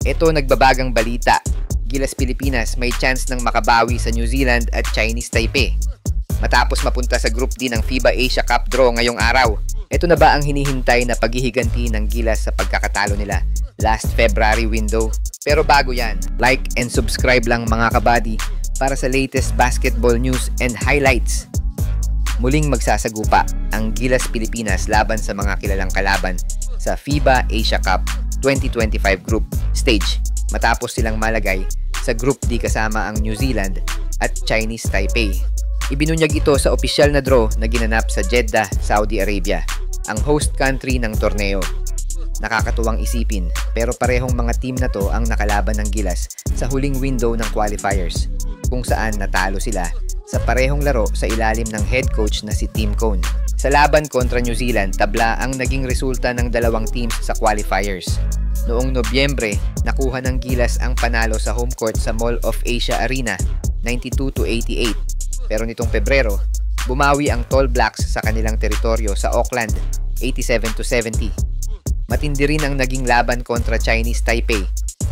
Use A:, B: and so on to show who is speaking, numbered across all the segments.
A: Ito nagbabagang balita. Gilas Pilipinas may chance ng makabawi sa New Zealand at Chinese Taipei. Matapos mapunta sa Group D ng FIBA Asia Cup draw ngayong araw, ito na ba ang hinihintay na paghihiganti ng Gilas sa pagkakatalo nila last February window? Pero bago yan, like and subscribe lang mga kabady para sa latest basketball news and highlights. Muling magsasagupa ang Gilas Pilipinas laban sa mga kilalang kalaban sa FIBA Asia Cup 2025 Group Stage matapos silang malagay sa Group D kasama ang New Zealand at Chinese Taipei. Ibinunyag ito sa opisyal na draw na ginanap sa Jeddah, Saudi Arabia, ang host country ng torneo. Nakakatuwang isipin pero parehong mga team na to ang nakalaban ng Gilas sa huling window ng qualifiers kung saan natalo sila sa parehong laro sa ilalim ng head coach na si Tim Cone. Sa laban kontra New Zealand, tabla ang naging resulta ng dalawang teams sa qualifiers. Noong Nobyembre, nakuha ng Gilas ang panalo sa home court sa Mall of Asia Arena, 92-88. Pero nitong Pebrero, bumawi ang Tall Blacks sa kanilang teritoryo sa Auckland, 87-70. Matindi rin ang naging laban kontra Chinese Taipei,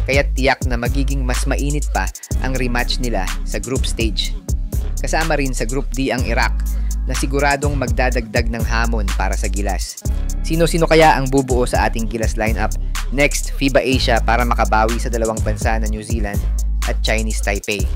A: kaya't tiyak na magiging mas mainit pa ang rematch nila sa group stage. Kasama rin sa Group D ang Iraq na siguradong magdadagdag ng hamon para sa Gilas. Sino-sino kaya ang bubuo sa ating Gilas lineup next FIBA Asia para makabawi sa dalawang bansa na New Zealand at Chinese Taipei?